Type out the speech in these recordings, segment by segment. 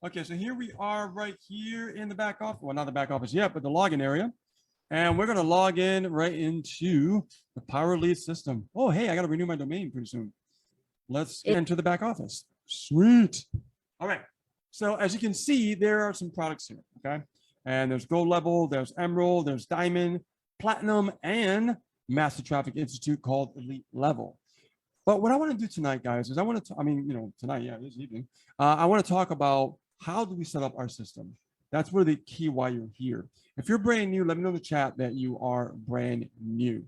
Okay, so here we are right here in the back office. Well, not the back office yet, but the login area. And we're going to log in right into the Power Lead system. Oh, hey, I got to renew my domain pretty soon. Let's get into the back office. Sweet. All right. So as you can see, there are some products here, okay? And there's gold level, there's emerald, there's diamond, platinum, and Master Traffic Institute called Elite Level. But what I want to do tonight, guys, is I want to, tonight, yeah, this evening, I want to talk about how do we set up our system. That's really the key why you're here. If you're brand new, let me know in the chat that you are brand new.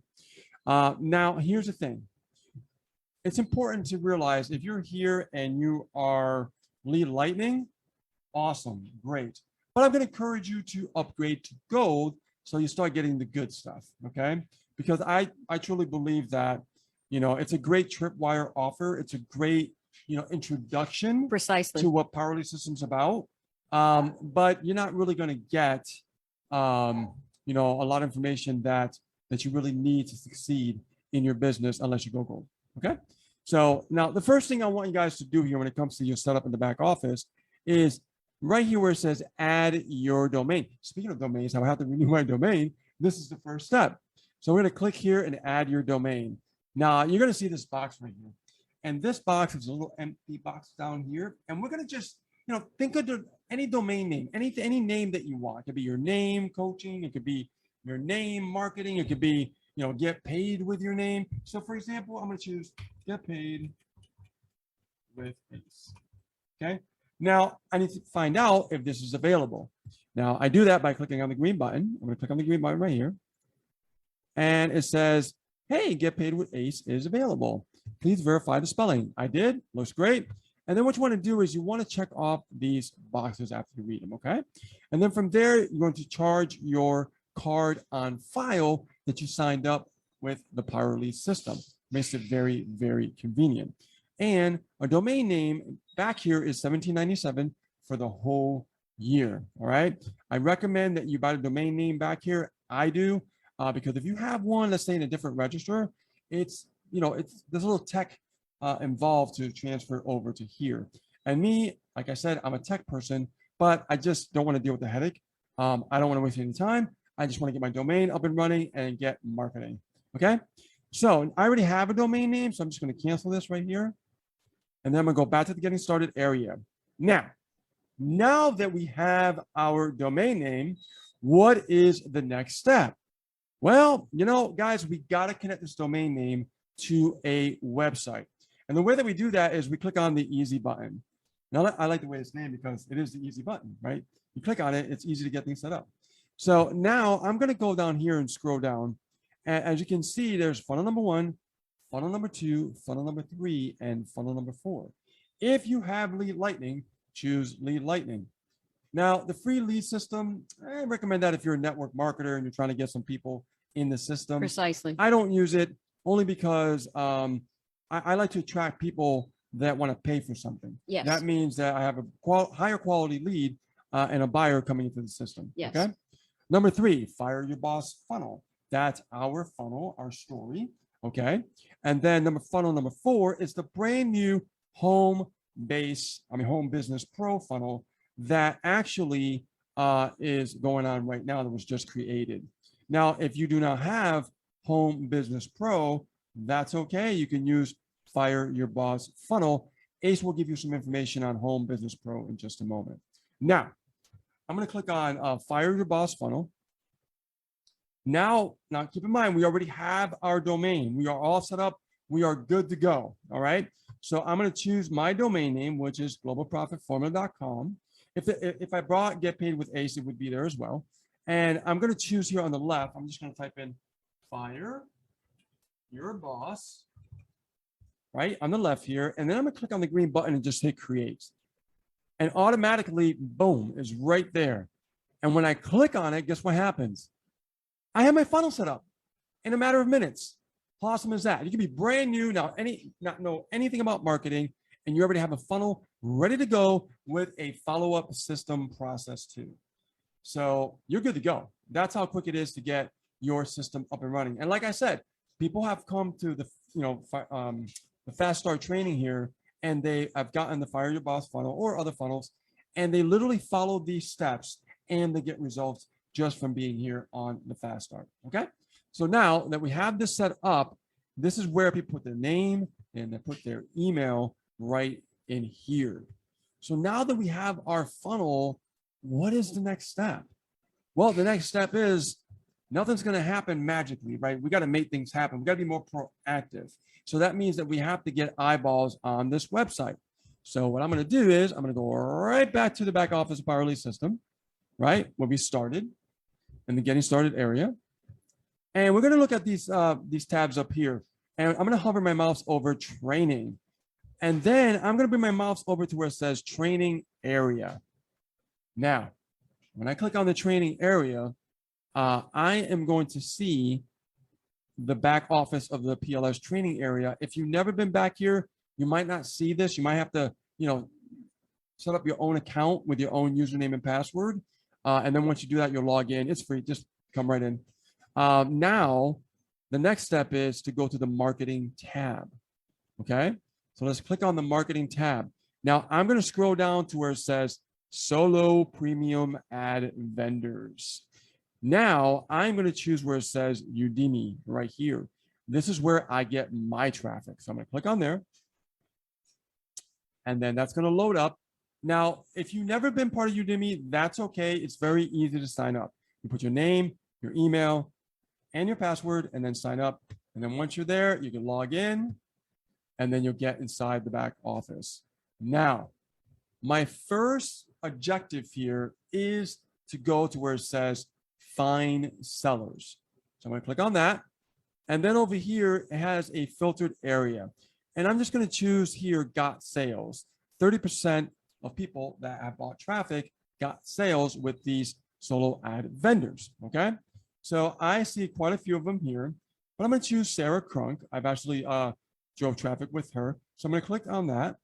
Now, here's the thing. It's important to realize if you're here and you are Lead Lightning, awesome, great. But I'm going to encourage you to upgrade to gold so you start getting the good stuff, okay? Because I truly believe that, it's a great tripwire offer. It's a great, introduction Precisely to what Power Lead System's about. But you're not really going to get, a lot of information that you really need to succeed in your business unless you go gold, okay? So now the first thing I want you guys to do here when it comes to your setup in the back office is right here where it says add your domain. Speaking of domains, I have to renew my domain. This is the first step. So we're going to click here and add your domain. Now you're going to see this box right here. And this box is a little empty box down here. And we're going to just, think of any domain name, any name that you want. It could be your name coaching. It could be your name marketing. It could be, get paid with your name. So for example, I'm going to choose get paid with ACE. Okay. Now I need to find out if this is available. Now I do that by clicking on the green button. I'm going to click on the green button right here. And it says, hey, get paid with ACE is available. Please verify the spelling. I did. Looks great. And then what you want to do is you want to check off these boxes after you read them. Okay. And then from there, you're going to charge your card on file that you signed up with the Power Lead system. Makes it very, very convenient. And a domain name back here is $17.97 for the whole year. All right. I recommend that you buy the domain name back here. I do, because if you have one, let's say in a different register, it's, there's a little tech involved to transfer over to here. And me, like I said, I'm a tech person, but I just don't want to deal with the headache. I don't want to waste any time. I just want to get my domain up and running and get marketing. Okay. So I already have a domain name, so I'm just going to cancel this right here. And then I'm going to go back to the getting started area. Now that we have our domain name, what is the next step? Well, guys, we got to connect this domain name to a website. And the way that we do that is we click on the easy button. Now, I like the way it's named because it is the easy button, right? You click on it, it's easy to get things set up. So now I'm going to go down here and scroll down. And as you can see, there's funnel number 1, funnel number 2, funnel number 3, and funnel number 4. If you have Lead Lightning, choose Lead Lightning. Now, the free lead system, I recommend that if you're a network marketer and you're trying to get some people in the system. Precisely. I don't use it only because I like to attract people that want to pay for something. Yes. That means that I have a higher quality lead and a buyer coming into the system. Yes. Okay. Number 3, Fire Your Boss funnel. That's our funnel, our story. Okay. And then funnel number 4 is the brand new Home Business Pro funnel that actually is going on right now, that was just created. Now, if you do not have Home Business Pro, that's okay. You can use Fire Your Boss funnel. ACE will give you some information on Home Business Pro in just a moment. Now, I'm going to click on Fire Your Boss funnel. Now keep in mind, we already have our domain. We are all set up. We are good to go. All right. So I'm going to choose my domain name, which is globalprofitformula.com. If I brought Get Paid with ACE, it would be there as well. And I'm going to choose here on the left. I'm just going to type in Fire Your Boss right on the left here. And then I'm going to click on the green button and just hit create. And automatically, boom, is right there. And when I click on it, guess what happens? I have my funnel set up in a matter of minutes. How awesome is that? You can be brand new now, not know anything about marketing, and you already have a funnel ready to go with a follow-up system process too. So you're good to go. That's how quick it is to get your system up and running. And like I said, people have come to the the Fast Start training here, and they have gotten the Fire Your Boss funnel or other funnels, and they literally follow these steps and they get results just from being here on the Fast Start. Okay. So now that we have this set up, this is where people put their name and they put their email right in here. So now that we have our funnel, what is the next step? Well, the next step is nothing's going to happen magically, right? We got to make things happen. We got to be more proactive. So that means that we have to get eyeballs on this website. So what I'm going to do is I'm going to go right back to the back office of Power Lead System, right? Where we started in the getting started area. And we're going to look at these tabs up here. And I'm going to hover my mouse over training. And then I'm going to bring my mouse over to where it says training area. Now, when I click on the training area, I am going to see the back office of the PLS training area. If you've never been back here, you might not see this. You might have to, set up your own account with your own username and password. And then once you do that, you'll log in. It's free. Just come right in. Now, the next step is to go to the marketing tab. Okay. So let's click on the marketing tab. Now I'm going to scroll down to where it says Solo Premium Ad Vendors. Now I'm going to choose where it says Udemy right here. This is where I get my traffic. So I'm going to click on there. And then that's going to load up. Now, if you've never been part of Udemy, that's okay. It's very easy to sign up. You put your name, your email, and your password, and then sign up. And then once you're there, you can log in, and then you'll get inside the back office. Now, my first objective here is to go to where it says Find Sellers. So I'm going to click on that. And then over here, it has a filtered area. And I'm just going to choose here, got sales. 30% of people that have bought traffic got sales with these solo ad vendors. Okay. So I see quite a few of them here, but I'm going to choose Sarah Crunk. I've actually drove traffic with her. So I'm going to click on that.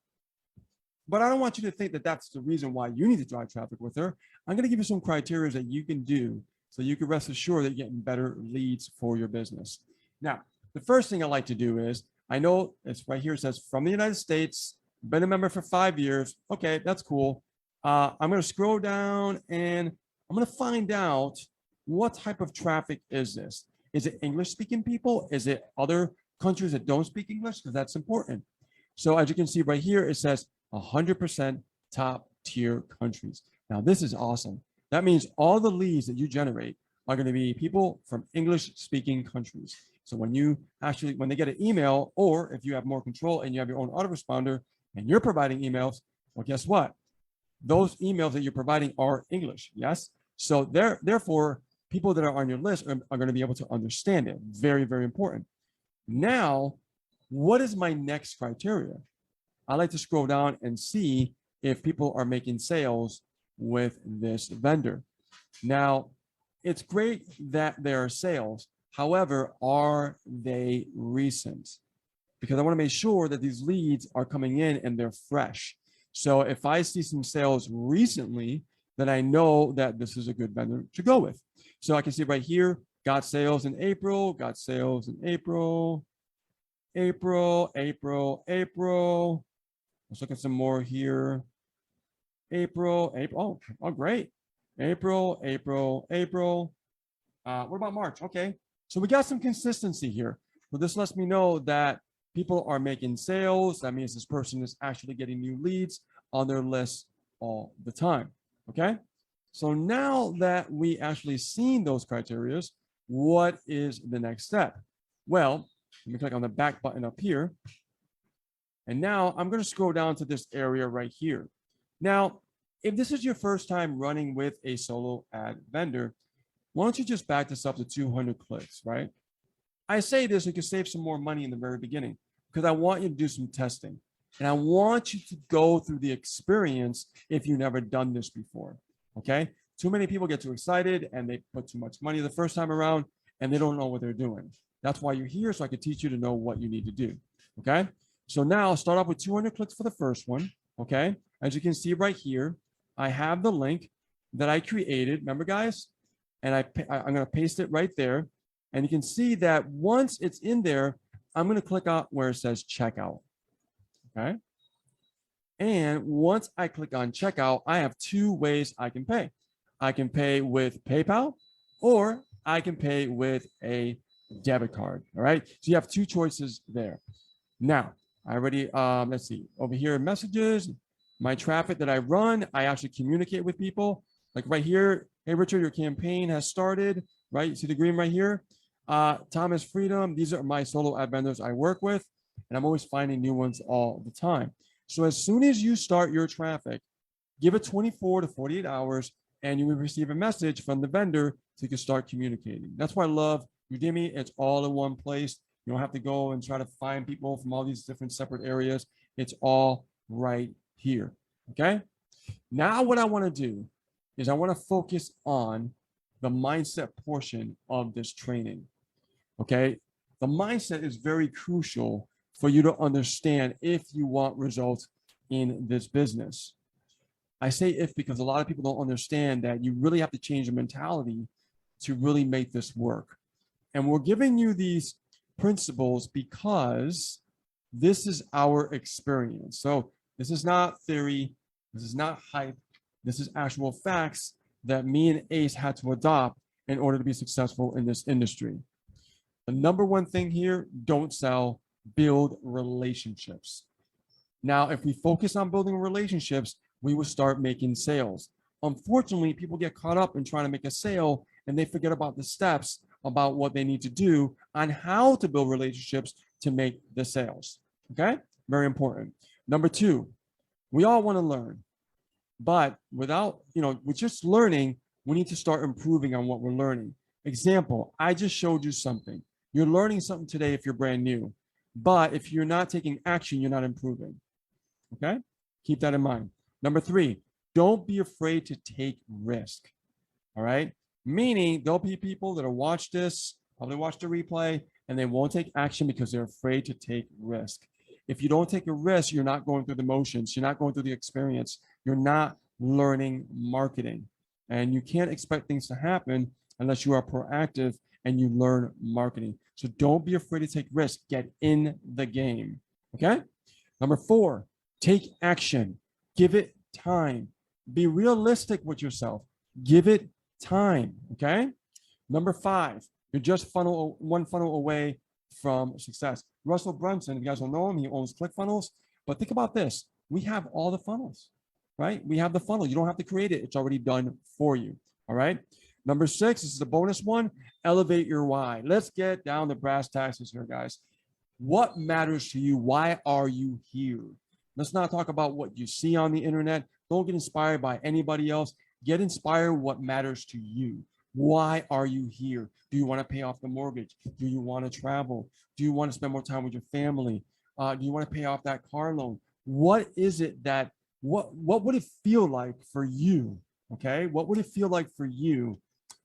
But I don't want you to think that that's the reason why you need to drive traffic with her. I'm going to give you some criteria that you can do so you can rest assured that you're getting better leads for your business. Now, the first thing I like to do is, I know it's right here, it says from the United States, been a member for 5 years. Okay, that's cool. I'm going to scroll down and I'm going to find out what type of traffic is this? Is it English speaking people? Is it other countries that don't speak English? Because that's important. So as you can see right here, it says 100% top tier countries. Now this is awesome. That means all the leads that you generate are going to be people from English speaking countries. So when they get an email, or if you have more control and you have your own autoresponder and you're providing emails, well, guess what? Those emails that you're providing are English. Yes. So therefore, people that are on your list are going to be able to understand it. Very, very important. Now, what is my next criteria? I like to scroll down and see if people are making sales with this vendor. Now, it's great that there are sales. However, are they recent? Because I want to make sure that these leads are coming in and they're fresh. So if I see some sales recently, then I know that this is a good vendor to go with. So I can see right here, got sales in April, got sales in April. Let's look at some more here. April. Oh, great. April. What about March? Okay. So we got some consistency here. So this lets me know that people are making sales. That means this person is actually getting new leads on their list all the time. Okay. So now that we actually seen those criteria, what is the next step? Well, let me click on the back button up here. And now I'm going to scroll down to this area right here. Now, if this is your first time running with a solo ad vendor, why don't you just back this up to 200 clicks, right? I say this, you can save some more money in the very beginning because I want you to do some testing. And I want you to go through the experience if you've never done this before, okay? Too many people get too excited and they put too much money the first time around and they don't know what they're doing. That's why you're here, so I can teach you to know what you need to do, okay? So now I'll start off with 200 clicks for the first one, okay? As you can see right here, I have the link that I created, remember guys? And I'm gonna paste it right there. And you can see that once it's in there, I'm gonna click on where it says checkout, okay? And once I click on checkout, I have two ways I can pay. I can pay with PayPal or I can pay with a debit card. All right. So you have two choices there. Now, I already, let's see, over here in messages, my traffic that I run, I actually communicate with people. Like right here, hey, Richard, your campaign has started, right? You see the green right here? Thomas Freedom, these are my solo ad vendors I work with, and I'm always finding new ones all the time. So as soon as you start your traffic, give it 24 to 48 hours, and you will receive a message from the vendor so you can start communicating. That's why I love Udemy. It's all in one place. You don't have to go and try to find people from all these different separate areas. It's all right here, okay? Now what I wanna do is I wanna focus on the mindset portion of this training, okay? The mindset is very crucial for you to understand if you want results in this business. I say if because a lot of people don't understand that you really have to change your mentality to really make this work. And we're giving you these principles because this is our experience. So this is not theory. This is not hype. This is actual facts that me and Ace had to adopt in order to be successful in this industry. The number one thing here, don't sell, build relationships. Now, if we focus on building relationships, we will start making sales. Unfortunately, people get caught up in trying to make a sale and they forget about the steps about what they need to do on how to build relationships to make the sales. Okay, very important. Number two, we all want to learn, but without, with just learning, we need to start improving on what we're learning. Example, I just showed you something. You're learning something today if you're brand new, but if you're not taking action, you're not improving. Okay, keep that in mind. Number three, don't be afraid to take risk. All right, meaning there'll be people that'll watch this, probably watch the replay, and they won't take action because they're afraid to take risk. If you don't take a risk, you're not going through the motions, you're not going through the experience, you're not learning marketing. And you can't expect things to happen unless you are proactive and you learn marketing. So don't be afraid to take risks. Get in the game. Okay. Number four, take action. Give it time. Be realistic with yourself. Give it time. Okay. Number five, you're just one funnel away from success. Russell Brunson, if you guys don't know him, he owns ClickFunnels. But think about this. We have all the funnels, right? We have the funnel. You don't have to create it. It's already done for you. All right. Number six, this is the bonus one, elevate your why. Let's get down to brass tacks here, guys. What matters to you? Why are you here? Let's not talk about what you see on the internet. Don't get inspired by anybody else. Get inspired what matters to you. Why are you here? Do you want to pay off the mortgage? Do you want to travel? Do you want to spend more time with your family? Do you want to pay off that car loan? What is it that, what would it feel like for you? Okay, what would it feel like for you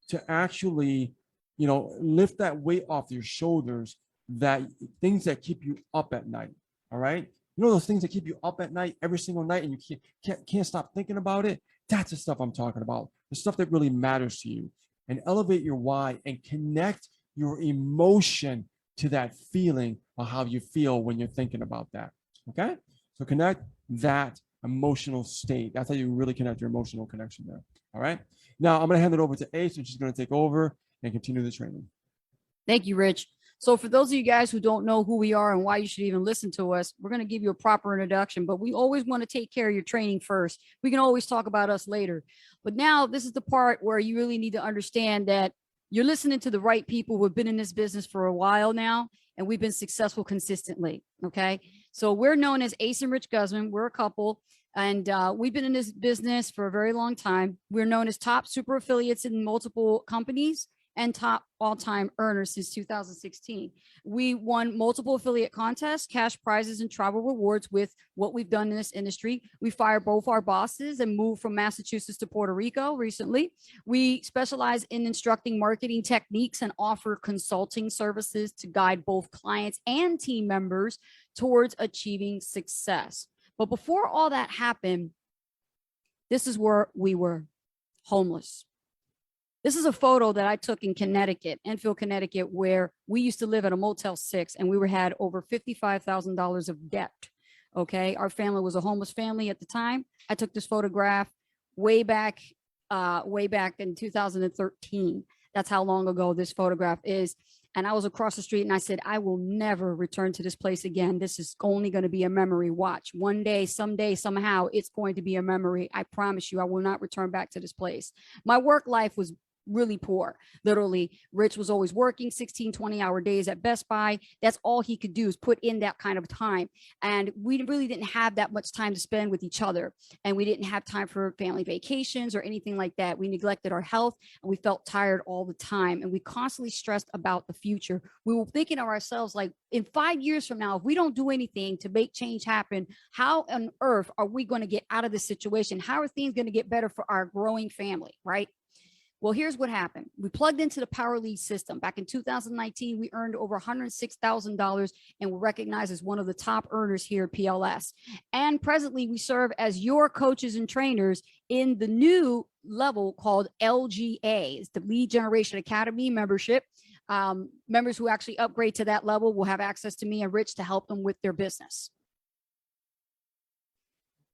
to actually, lift that weight off your shoulders, that things that keep you up at night, all right? Those things that keep you up at night every single night and you can't stop thinking about it? That's the stuff I'm talking about, the stuff that really matters to you. And elevate your why and connect your emotion to that feeling of how you feel when you're thinking about that, okay? So connect that emotional state. That's how you really connect your emotional connection there, all right? Now, I'm going to hand it over to Ace, and she's going to take over and continue the training. Thank you, Rich. So for those of you guys who don't know who we are and why you should even listen to us, we're going to give you a proper introduction, but we always want to take care of your training first. We can always talk about us later. But now this is the part where you really need to understand that you're listening to the right people who have been in this business for a while now, and we've been successful consistently, okay? So we're known as Ace and Rich Guzman. We're a couple. And we've been in this business for a very long time. We're known as top super affiliates in multiple companies and top all-time earners since 2016. We won multiple affiliate contests, cash prizes, and travel rewards with what we've done in this industry. We fired both our bosses and moved from Massachusetts to Puerto Rico recently. We specialize in instructing marketing techniques and offer consulting services to guide both clients and team members towards achieving success. But before all that happened, this is where we were, homeless. This is a photo that I took in Connecticut, Enfield, Connecticut, where we used to live at a Motel 6 and we had over $55,000 of debt. Okay. Our family was a homeless family at the time. I took this photograph way back in 2013. That's how long ago this photograph is. And I was across the street and I said, I will never return to this place again. This is only going to be a memory. Watch one day, someday, somehow it's going to be a memory. I promise you, I will not return back to this place. My work life was really poor. Literally, Rich was always working 16, 20-hour days at Best Buy. That's all he could do is put in that kind of time. And we really didn't have that much time to spend with each other. And we didn't have time for family vacations or anything like that. We neglected our health and we felt tired all the time. And we constantly stressed about the future. We were thinking of ourselves like, in 5 years from now, if we don't do anything to make change happen, how on earth are we going to get out of this situation? How are things going to get better for our growing family, right? Well, here's what happened. We plugged into the Power Lead system. Back in 2019, we earned over $106,000 and were recognized as one of the top earners here at PLS. And presently, we serve as your coaches and trainers in the new level called LGA. It's the Lead Generation Academy membership. Members who actually upgrade to that level will have access to me and Rich to help them with their business.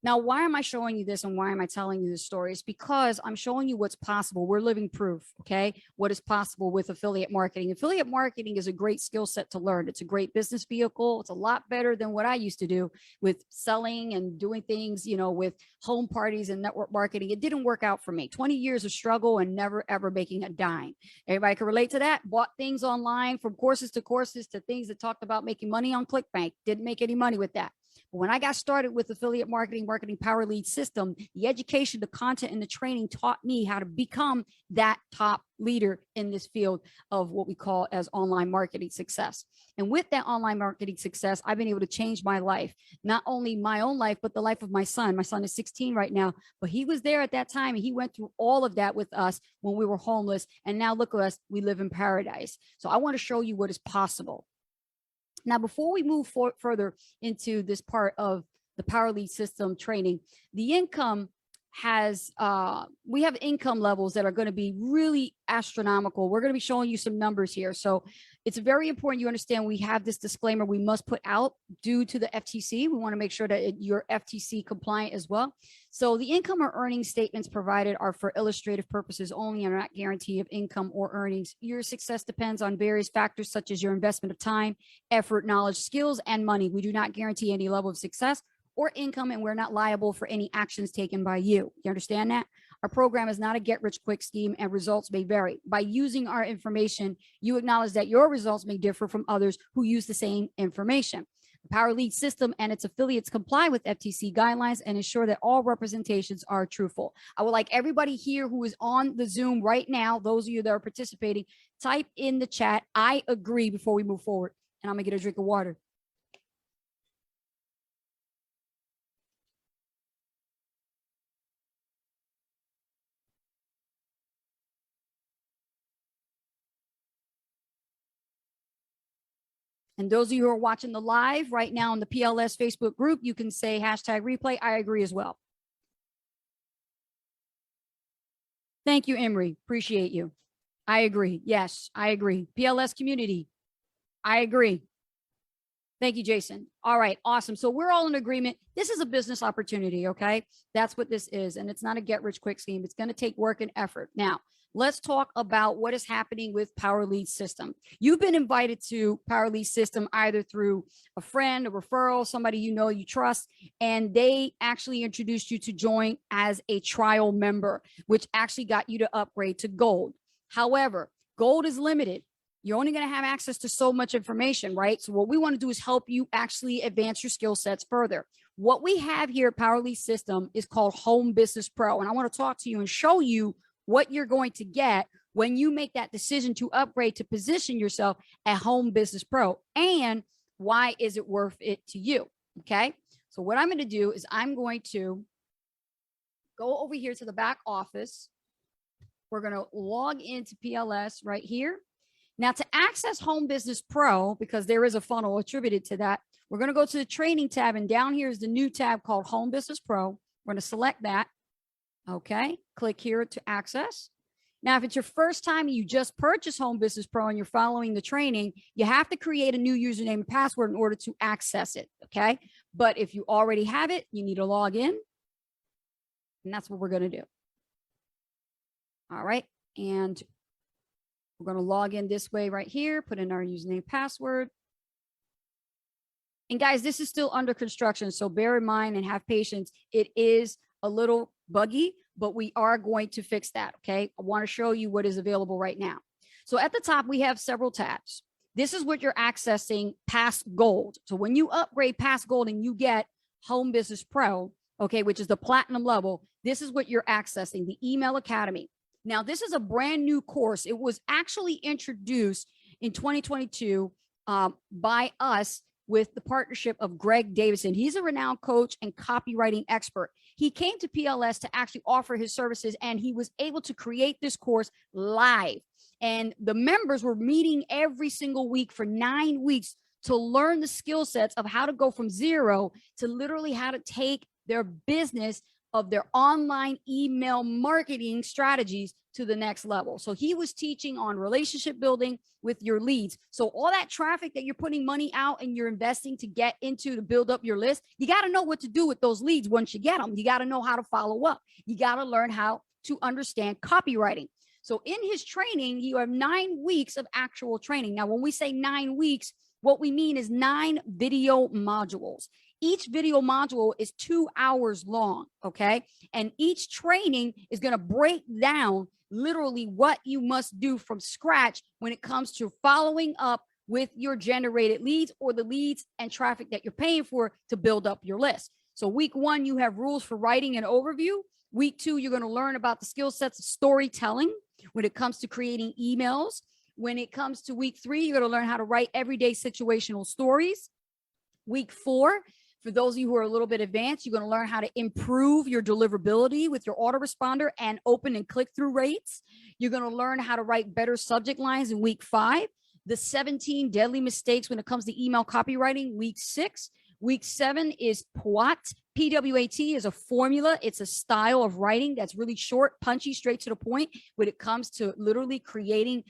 Now, why am I showing you this and why am I telling you this story? It's because I'm showing you what's possible. We're living proof, okay? What is possible with affiliate marketing. Affiliate marketing is a great skill set to learn. It's a great business vehicle. It's a lot better than what I used to do with selling and doing things, you know, with home parties and network marketing. It didn't work out for me. 20 years of struggle and never, ever making a dime. Everybody can relate to that. Bought things online from courses to things that talked about making money on ClickBank. Didn't make any money with that. But when I got started with affiliate marketing Power Lead system, the education, the content, and the training taught me how to become that top leader in this field of what we call as online marketing success. And with that online marketing success, I've been able to change my life, not only my own life, but the life of my son. My son is 16 right now, but he was there at that time and he went through all of that with us when we were homeless. And now look at us, we live in paradise. So I want to show you what is possible. Now, before we move further into this part of the Power Lead system training, the income has, we have income levels that are going to be really astronomical. We're going to be showing you some numbers here. So it's very important you understand we have this disclaimer we must put out due to the FTC. We want to make sure that you're FTC compliant as well. So the income or earnings statements provided are for illustrative purposes only and are not guarantee of income or earnings. Your success depends on various factors such as your investment of time, effort, knowledge, skills, and money. We do not guarantee any level of success or income, and we're not liable for any actions taken by you. You understand that? Our program is not a get-rich-quick scheme, and results may vary. By using our information, you acknowledge that your results may differ from others who use the same information. The Power Lead system and its affiliates comply with FTC guidelines and ensure that all representations are truthful. I would like everybody here who is on the Zoom right now, those of you that are participating, type in the chat, I agree, before we move forward. And I'm gonna get a drink of water. And those of you who are watching the live right now in the PLS Facebook group, you can say hashtag replay. I agree as well. Thank you, Emery. Appreciate you. I agree. Yes, I agree. PLS community. I agree. Thank you, Jason. All right, awesome. So we're all in agreement. This is a business opportunity, okay? That's what this is. And it's not a get rich quick scheme. It's going to take work and effort. Now, let's talk about what is happening with Power Lead system. You've been invited to Power Lead system either through a friend, a referral, somebody you know you trust, and they actually introduced you to join as a trial member, which actually got you to upgrade to gold. However, gold is limited. You're only going to have access to so much information, right? So what we want to do is help you actually advance your skill sets further. What we have here at Power Lead system is called Home Business Pro. And I want to talk to you and show you what you're going to get when you make that decision to upgrade to position yourself at Home Business Pro, and why is it worth it to you? Okay. So what I'm going to do is I'm going to go over here to the back office. We're going to log into PLS right here. Now, to access Home Business Pro, because there is a funnel attributed to that, we're going to go to the training tab, and down here is the new tab called Home Business Pro. We're going to select that. Okay, click here to access. Now, if it's your first time and you just purchased Home Business Pro and you're following the training, you have to create a new username and password in order to access it. Okay, But if you already have it, you need to log in. And that's what we're going to do. All right. And we're going to log in this way right here, put in our username, password. And guys, this is still under construction, so bear in mind and have patience. It is a little buggy, but we are going to fix that, okay? I want to show you what is available right now. So at the top, we have several tabs. This is what you're accessing past gold. So when you upgrade past gold and you get Home Business Pro, okay, which is the platinum level, this is what you're accessing, the Email Academy. Now, this is a brand new course. It was actually introduced in 2022 by us with the partnership of Greg Davison. He's a renowned coach and copywriting expert. He came to PLS to actually offer his services, and he was able to create this course live. And the members were meeting every single week for 9 weeks to learn the skill sets of how to go from zero to literally how to take their business of their online email marketing strategies to the next level. So he was teaching on relationship building with your leads. So all that traffic that you're putting money out and you're investing to get into to build up your list, you got to know what to do with those leads once you get them. You got to know how to follow up. You got to learn how to understand copywriting. So in his training, you have 9 weeks of actual training. Now, when we say 9 weeks, what we mean is 9 video modules. Each video module is 2 hours long, okay? And each training is going to break down literally what you must do from scratch when it comes to following up with your generated leads or the leads and traffic that you're paying for to build up your list. So week 1, you have rules for writing an overview. Week 2, you're going to learn about the skill sets of storytelling when it comes to creating emails. When it comes to week 3, you're going to learn how to write everyday situational stories. Week 4, for those of you who are a little bit advanced, you're going to learn how to improve your deliverability with your autoresponder and open and click-through rates. You're going to learn how to write better subject lines in week 5. The 17 deadly mistakes when it comes to email copywriting, week 6. Week 7 is PWAT. PWAT is a formula. It's a style of writing that's really short, punchy, straight to the point when it comes to literally creating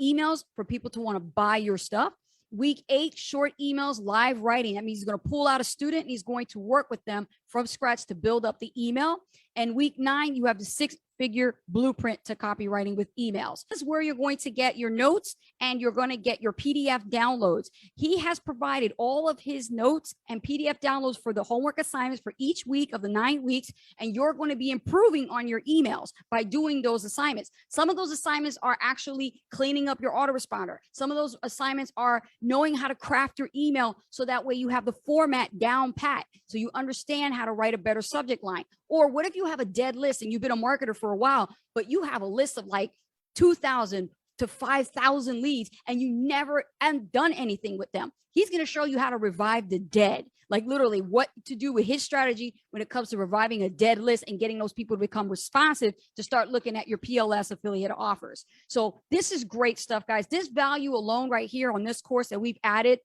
emails for people to want to buy your stuff. Week 8, short emails, live writing. That means he's going to pull out a student and he's going to work with them from scratch to build up the email. And week 9, you have the 6-figure blueprint to copywriting with emails. This is where you're going to get your notes and you're going to get your PDF downloads. He has provided all of his notes and PDF downloads for the homework assignments for each week of the 9 weeks. And you're going to be improving on your emails by doing those assignments. Some of those assignments are actually cleaning up your autoresponder. Some of those assignments are knowing how to craft your email so that way you have the format down pat, so you understand how to write a better subject line. Or what if you have a dead list and you've been a marketer for a while, but you have a list of like 2,000 to 5,000 leads and you never done anything with them? He's going to show you how to revive the dead, like literally what to do with his strategy when it comes to reviving a dead list and getting those people to become responsive to start looking at your PLS affiliate offers. So this is great stuff, guys. This value alone right here on this course that we've added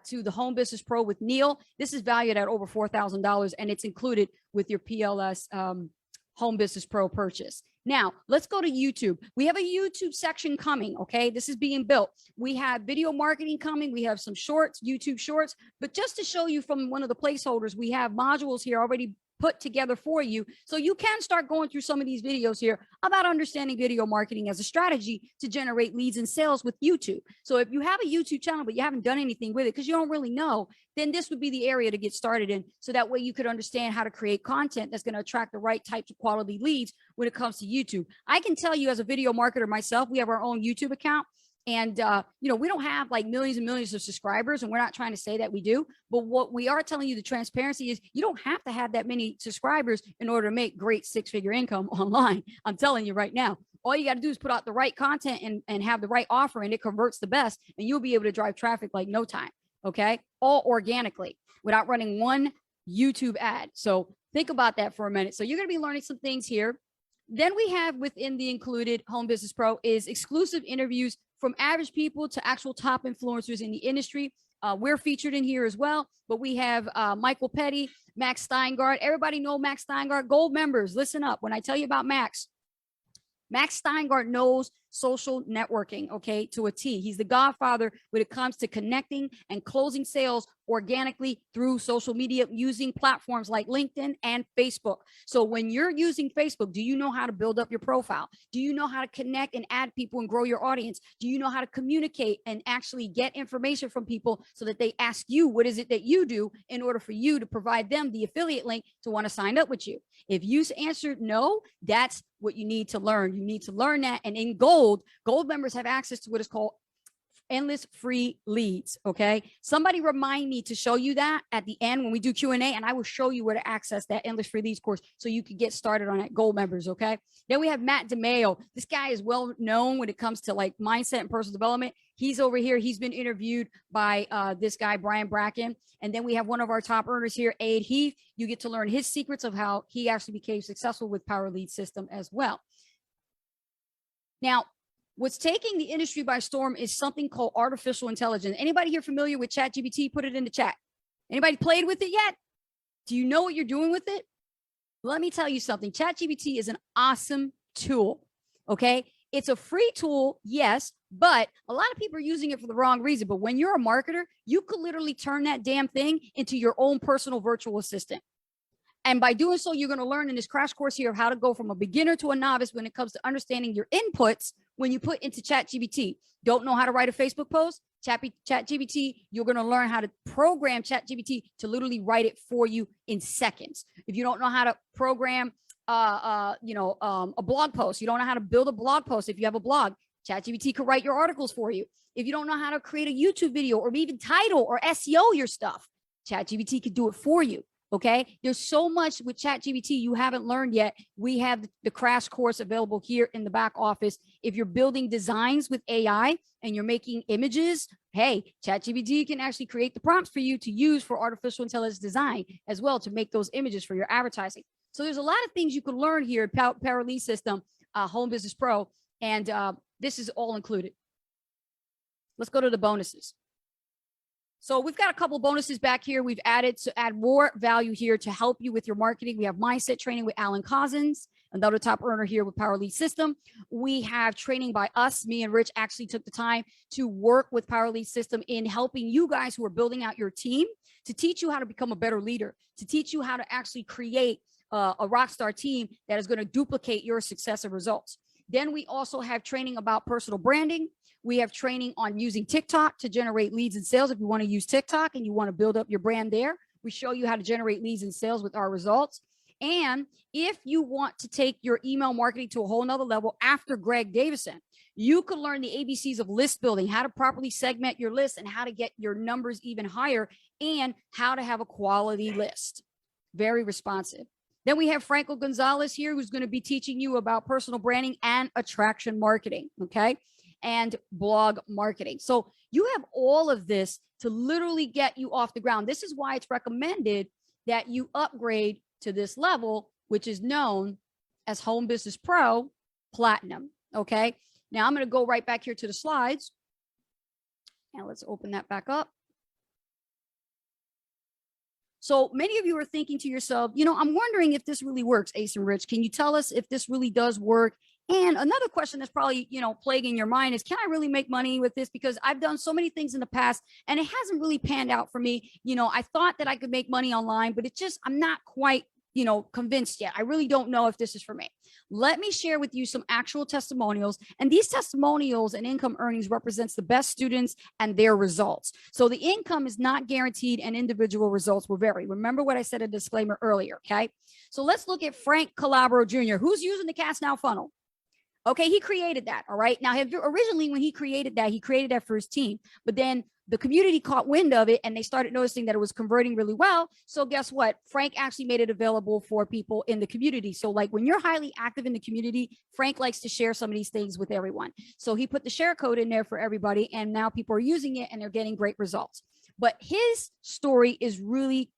to the Home Business Pro with Neil, this is valued at over $4,000 and it's included with your PLS Home Business Pro purchase. Now, let's go to YouTube. We have a YouTube section coming, okay? This is being built. We have video marketing coming. We have some shorts, YouTube shorts. But just to show you from one of the placeholders, we have modules here already put together for you. So you can start going through some of these videos here about understanding video marketing as a strategy to generate leads and sales with YouTube. So if you have a YouTube channel, but you haven't done anything with it because you don't really know, then this would be the area to get started in. So that way you could understand how to create content that's going to attract the right types of quality leads when it comes to YouTube. I can tell you as a video marketer myself, we have our own YouTube account. And, you know, we don't have like millions and millions of subscribers, and we're not trying to say that we do. But what we are telling you, the transparency is you don't have to have that many subscribers in order to make great 6-figure income online. I'm telling you right now, all you got to do is put out the right content and have the right offer, and it converts the best, and you'll be able to drive traffic like no time. Okay. All organically without running one YouTube ad. So think about that for a minute. So you're going to be learning some things here. Then we have within the included Home Business Pro is exclusive interviews from average people to actual top influencers in the industry. We're featured in here as well, but we have Michael Petty, Max Steingart. Everybody know Max Steingart. Gold members, listen up. When I tell you about Max Steingart knows social networking, okay, to a T. He's the godfather when it comes to connecting and closing sales organically through social media using platforms like LinkedIn and Facebook. So when you're using Facebook, do you know how to build up your profile? Do you know how to connect and add people and grow your audience? Do you know how to communicate and actually get information from people so that they ask you, what is it that you do, in order for you to provide them the affiliate link to want to sign up with you? If you answered no, that's what you need to learn. You need to learn that. And in gold members have access to what is called endless free leads. Okay. Somebody remind me to show you that at the end when we do Q&A, and I will show you where to access that endless free leads course so you can get started on that, gold members. Okay. Then we have Matt DeMayo. This guy is well known when it comes to like mindset and personal development. He's over here. He's been interviewed by this guy, Brian Bracken. And then we have one of our top earners here, Aid Heath. You get to learn his secrets of how he actually became successful with Power Lead System as well. Now, what's taking the industry by storm is something called artificial intelligence. Anybody here familiar with ChatGPT? Put it in the chat. Anybody played with it yet? Do you know what you're doing with it? Let me tell you something. ChatGPT is an awesome tool. Okay. It's a free tool, yes, but a lot of people are using it for the wrong reason. But when you're a marketer, you could literally turn that damn thing into your own personal virtual assistant. And by doing so, you're going to learn in this crash course here of how to go from a beginner to a novice when it comes to understanding your inputs when you put into ChatGPT. Don't know how to write a Facebook post? ChatGPT, you're going to learn how to program ChatGPT to literally write it for you in seconds. If you don't know how to program, a blog post, you don't know how to build a blog post. If you have a blog, ChatGPT could write your articles for you. If you don't know how to create a YouTube video or even title or SEO your stuff, ChatGPT could do it for you. Okay. There's so much with ChatGPT you haven't learned yet. We have the crash course available here in the back office. If you're building designs with AI and you're making images, hey, ChatGPT can actually create the prompts for you to use for artificial intelligence design as well to make those images for your advertising. So there's a lot of things you can learn here at Power Lead System, Home Business Pro, and this is all included. Let's go to the bonuses. So we've got a couple bonuses back here. We've added to add more value here to help you with your marketing. We have mindset training with Alan Cousins, another top earner here with Power Lead System. We have training by us. Me and Rich actually took the time to work with Power Lead System in helping you guys who are building out your team to teach you how to become a better leader, to teach you how to actually create a rock star team that is going to duplicate your success and results. Then we also have training about personal branding. We have training on using TikTok to generate leads and sales. If you want to use TikTok and you want to build up your brand there, we show you how to generate leads and sales with our results. And if you want to take your email marketing to a whole nother level after Greg Davison, you could learn the ABCs of list building, how to properly segment your list and how to get your numbers even higher and how to have a quality list. Very responsive. Then we have Franco Gonzalez here, who's going to be teaching you about personal branding and attraction marketing, okay, and blog marketing. So you have all of this to literally get you off the ground. This is why it's recommended that you upgrade to this level, which is known as Home Business Pro Platinum, okay? Now I'm going to go right back here to the slides. And let's open that back up. So many of you are thinking to yourself, you know, I'm wondering if this really works, Ace and Rich. Can you tell us if this really does work? And another question that's probably, you know, plaguing your mind is, can I really make money with this? Because I've done so many things in the past and it hasn't really panned out for me. You know, I thought that I could make money online, but it's just, I'm not quite, you know, convinced yet. I really don't know if this is for me. Let me share with you some actual testimonials. And these testimonials and income earnings represents the best students and their results. So the income is not guaranteed and individual results will vary. Remember what I said a disclaimer earlier, okay? So let's look at Frank Calabro Jr., who's using the Cast Now funnel. Okay, he created that, all right? Now, originally when he created that for his team, but then the community caught wind of it and they started noticing that it was converting really well. So guess what? Frank actually made it available for people in the community. So like when you're highly active in the community, Frank likes to share some of these things with everyone. So he put the share code in there for everybody and now people are using it and they're getting great results. But his story is really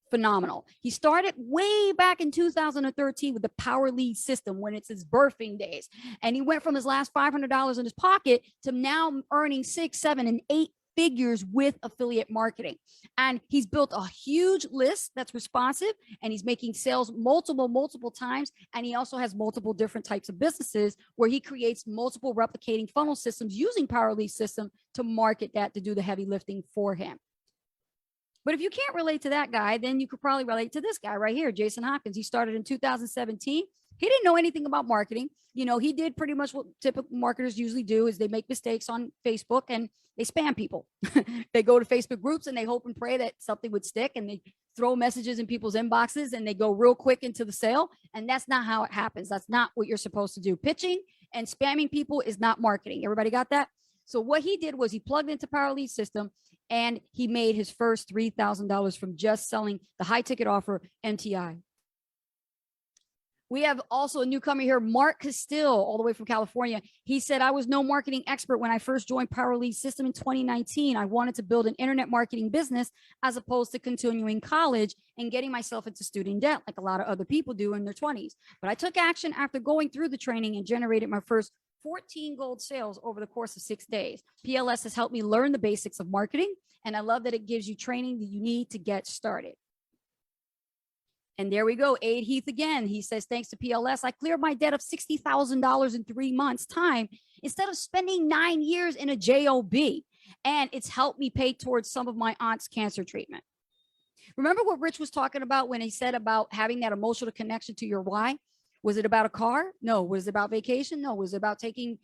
phenomenal. He started way back in 2013 with the Power Lead System when it's his birthing days. And he went from his last $500 in his pocket to now earning 6, 7, and 8 figures with affiliate marketing. And he's built a huge list that's responsive and he's making sales multiple times. And he also has multiple different types of businesses where he creates multiple replicating funnel systems using Power Lead System to market that, to do the heavy lifting for him. But if you can't relate to that guy, then you could probably relate to this guy right here, Jason Hopkins. He started in 2017. He didn't know anything about marketing. You know, he did pretty much what typical marketers usually do is they make mistakes on Facebook and they spam people. They go to Facebook groups and they hope and pray that something would stick, and they throw messages in people's inboxes and they go real quick into the sale. And that's not how it happens. That's not what you're supposed to do. Pitching and spamming people is not marketing. Everybody got that? So what he did was he plugged into Power Lead System and he made his first $3,000 from just selling the high ticket offer MTI. We have also a newcomer here, Mark Castile, all the way from California. He said, I was no marketing expert when I first joined Power Lead System in 2019. I wanted to build an internet marketing business as opposed to continuing college and getting myself into student debt like a lot of other people do in their 20s. But I took action after going through the training and generated my first 14 gold sales over the course of 6 days. PLS has helped me learn the basics of marketing, and I love that it gives you training that you need to get started. And there we go, Aid Heath again. He says, thanks to PLS, I cleared my debt of $60,000 in 3 months' time instead of spending 9 years in a JOB. And it's helped me pay towards some of my aunt's cancer treatment. Remember what Rich was talking about when he said about having that emotional connection to your why? Was it about a car? No. Was it about vacation? No. Was it about taking,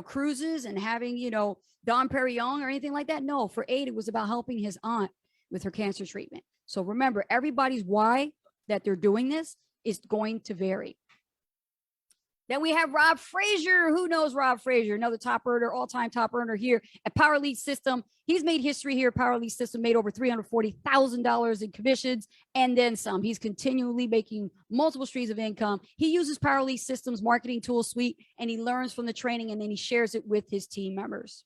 cruises and having, Dom Perignon or anything like that? No. For Aid, it was about helping his aunt with her cancer treatment. So remember, everybody's why that they're doing this is going to vary. Then we have Rob Frazier. Who knows Rob Frazier? Another top earner, all-time top earner here at Power Lead System. He's made history here. Power Lead System made over $340,000 in commissions and then some. He's continually making multiple streams of income. He uses Power Lead System's marketing tool suite, and he learns from the training, and then he shares it with his team members.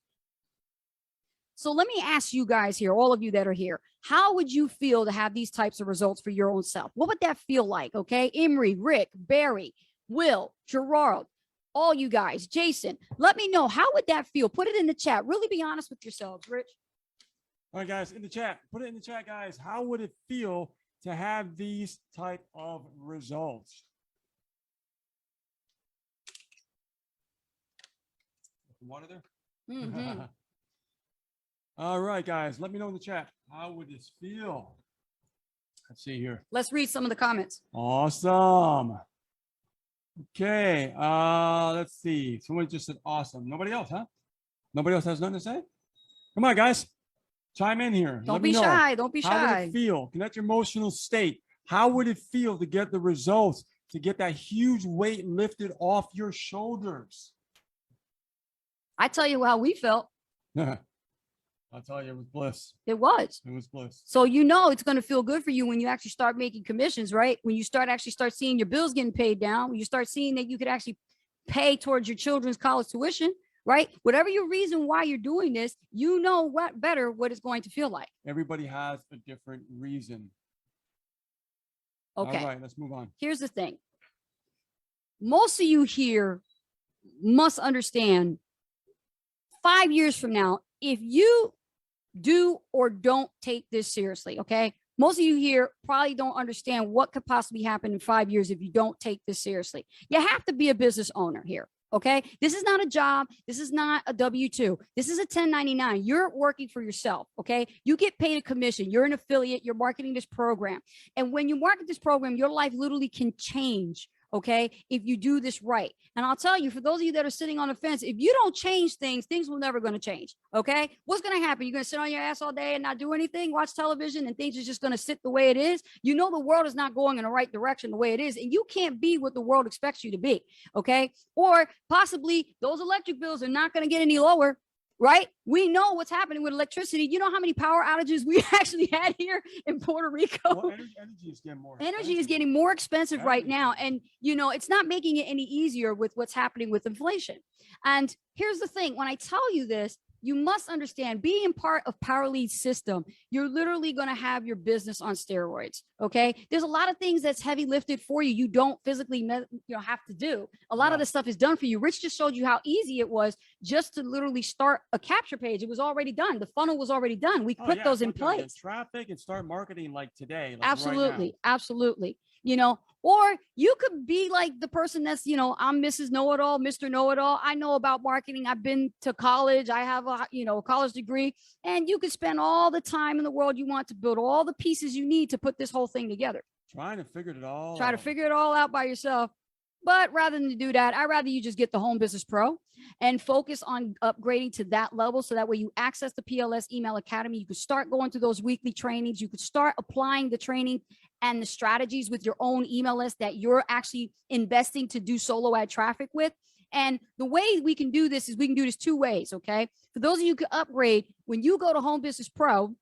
So let me ask you guys here, all of you that are here, how would you feel to have these types of results for your own self? What would that feel like? Okay. Imri, Rick, Barry, Will, Gerard, all you guys, Jason, let me know. How would that feel? Put it in the chat. Really be honest with yourselves, Rich. All right, guys, in the chat, put it in the chat, guys. How would it feel to have these type of results? Water there? Mm-hmm. All right, guys, let me know in the chat. How would this feel? Let's see here. Let's read some of the comments. Awesome. Okay, let's see. Someone just said awesome. Nobody else, huh? Nobody else has nothing to say? Come on, guys. Chime in here. Don't be shy. Don't be shy. How would it feel? Connect your emotional state. How would it feel to get the results, to get that huge weight lifted off your shoulders? I tell you how we felt. I'll tell you, it was bliss. It was. It was bliss. So it's going to feel good for you when you actually start making commissions, right? When you start seeing your bills getting paid down, when you start seeing that you could actually pay towards your children's college tuition, right? Whatever your reason why you're doing this, what it's going to feel like. Everybody has a different reason. Okay. All right, let's move on. Here's the thing. Most of you here must understand 5 years from now, if you do or don't take this seriously, okay? Most of you here probably don't understand what could possibly happen in 5 years if you don't take this seriously. You have to be a business owner here, okay? This is not a job. This is not a W-2. This is a 1099. You're working for yourself, okay? You get paid a commission. You're an affiliate. You're marketing this program. And when you market this program, your life literally can change, okay, if you do this right. And I'll tell you, for those of you that are sitting on the fence, if you don't change things, things will never going to change, okay? What's going to happen? You're going to sit on your ass all day and not do anything, watch television, and things are just going to sit the way it is? The world is not going in the right direction the way it is, and you can't be what the world expects you to be, okay? Or possibly those electric bills are not going to get any lower, right? We know what's happening with electricity. You know how many power outages we actually had here in Puerto Rico? Well, energy is getting more expensive. Energy is getting more expensive right now. And, it's not making it any easier with what's happening with inflation. And here's the thing. When I tell you this, you must understand, being part of Power Lead System, you're literally going to have your business on steroids. Okay. There's a lot of things that's heavy lifted for you. You don't physically have to do. A lot of the stuff is done for you. Rich just showed you how easy it was just to literally start a capture page. It was already done. The funnel was already done. We put those in place. Traffic and start marketing like today. Like absolutely. Right now. Absolutely. Or you could be like the person that's, I'm Mrs. Know-it-all, Mr. Know-it-all. I know about marketing. I've been to college. I have a college degree, and you could spend all the time in the world you want to build all the pieces you need to put this whole thing together. Trying to figure it all Try to out. figure it all out by yourself. But rather than do that, I'd rather you just get the Home Business Pro and focus on upgrading to that level. So that way you access the PLS Email Academy. You could start going through those weekly trainings. You could start applying the training and the strategies with your own email list that you're actually investing to do solo ad traffic with. And the way we can do this is we can do this 2 ways. Okay. For those of you who can upgrade, when you go to Home Business Pro,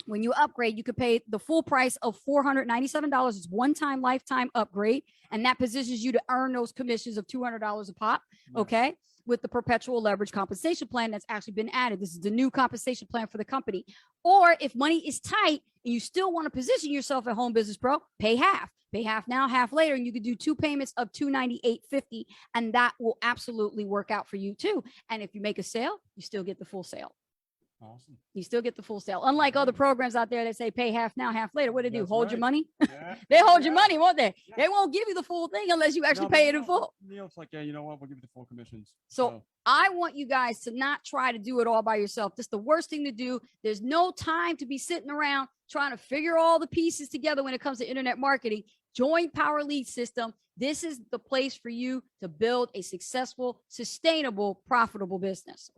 when you upgrade, you could pay the full price of $497. It's one-time lifetime upgrade. And that positions you to earn those commissions of $200 a pop. Nice. Okay. With the perpetual leverage compensation plan that's actually been added. This is the new compensation plan for the company. Or if money is tight and you still want to position yourself at Home Business Pro, pay half. Pay half now, half later, and you could do 2 payments of $298.50, and that will absolutely work out for you too. And if you make a sale, you still get the full sale. Awesome. You still get the full sale. Unlike other programs out there that say pay half now, half later. What do they do? That's Hold your right. money? Yeah. They hold your Yeah. money, won't they? Yeah. They won't give you the full thing unless you actually No, but pay it in full. Neil's like, yeah, you know what? We'll give you the full commissions. So I want you guys to not try to do it all by yourself. That's the worst thing to do. There's no time to be sitting around trying to figure all the pieces together when it comes to internet marketing. Join Power Lead System. This is the place for you to build a successful, sustainable, profitable business.